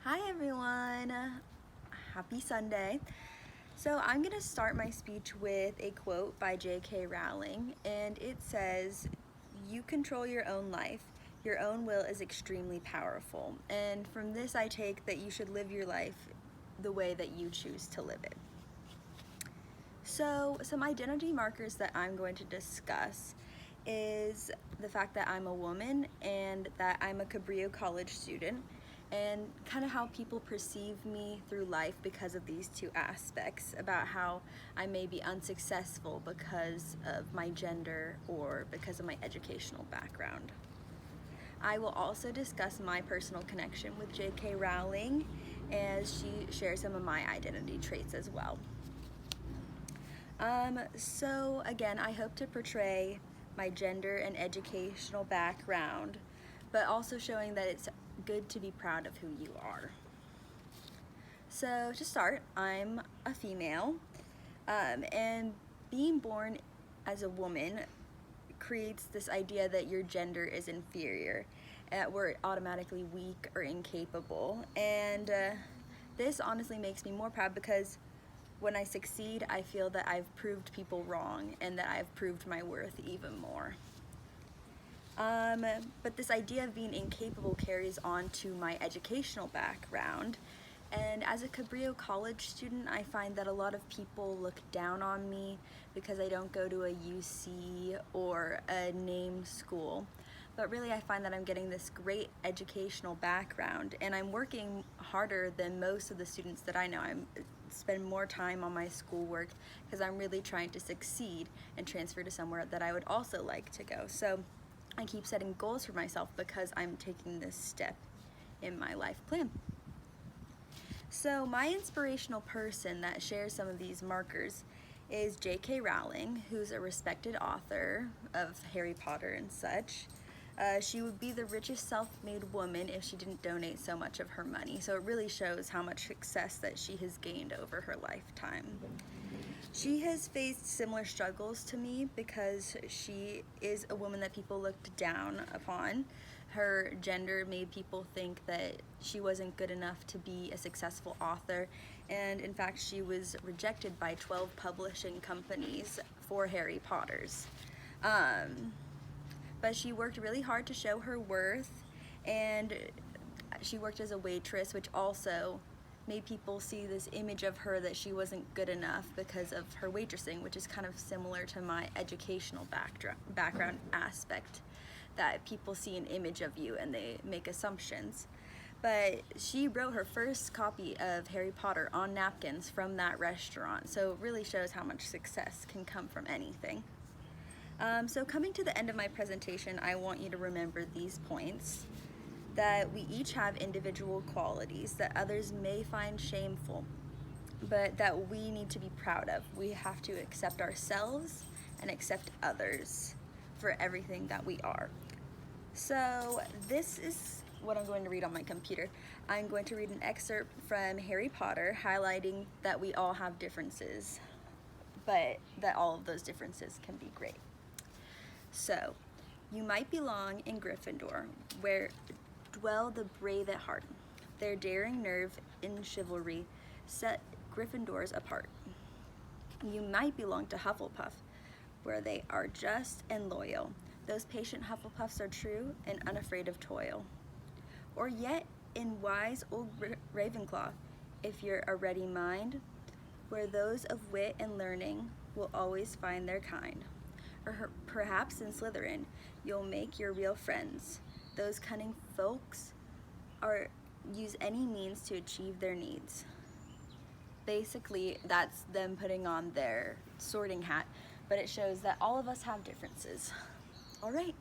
Hi everyone! Happy Sunday. So I'm going to start my speech with a quote by J.K. Rowling, and it says, "You control your own life. Your own will is extremely powerful." And from this I take that you should live your life the way that you choose to live it. So some identity markers that I'm going to discuss is the fact that I'm a woman and that I'm a Cabrillo College student, and kind of how people perceive me through life because of these two aspects, about how I may be unsuccessful because of my gender or because of my educational background. I will also discuss my personal connection with J.K. Rowling as she shares some of my identity traits as well. So again, I hope to portray my gender and educational background, but also showing that it's good to be proud of who you are. So to start, I'm a female, and being born as a woman creates this idea that your gender is inferior, we're automatically weak or incapable, and this honestly makes me more proud because when I succeed, I feel that I've proved people wrong and that I've proved my worth even more. But this idea of being incapable carries on to my educational background. And as a Cabrillo College student, I find that a lot of people look down on me because I don't go to a UC or a named school. But really, I find that I'm getting this great educational background, and I'm working harder than most of the students that I know. I spend more time on my schoolwork because I'm really trying to succeed and transfer to somewhere that I would also like to go. So I keep setting goals for myself because I'm taking this step in my life plan. So my inspirational person that shares some of these markers is J.K. Rowling, who's a respected author of Harry Potter and such. She would be the richest self-made woman if she didn't donate so much of her money. So it really shows how much success that she has gained over her lifetime. She has faced similar struggles to me because she is a woman that people looked down upon. Her gender made people think that she wasn't good enough to be a successful author, and in fact she was rejected by 12 publishing companies for Harry Potter's. But she worked really hard to show her worth, and she worked as a waitress, which also made people see this image of her that she wasn't good enough because of her waitressing, which is kind of similar to my educational background aspect, that people see an image of you and they make assumptions. But she wrote her first copy of Harry Potter on napkins from that restaurant, so it really shows how much success can come from anything. So coming to the end of my presentation, I want you to remember these points: that we each have individual qualities that others may find shameful, but that we need to be proud of. We have to accept ourselves and accept others for everything that we are. So this is what I'm going to read on my computer. I'm going to read an excerpt from Harry Potter highlighting that we all have differences, but that all of those differences can be great. So, you might belong in Gryffindor, where dwell the brave at heart. Their daring nerve and chivalry set Gryffindors apart. You might belong to Hufflepuff, where they are just and loyal. Those patient Hufflepuffs are true and unafraid of toil. Or yet in wise old Ravenclaw, if you're a ready mind, where those of wit and learning will always find their kind. Or perhaps in Slytherin, you'll make your real friends. Those cunning folks use any means to achieve their needs. Basically, that's them putting on their sorting hat, but it shows that all of us have differences. All right,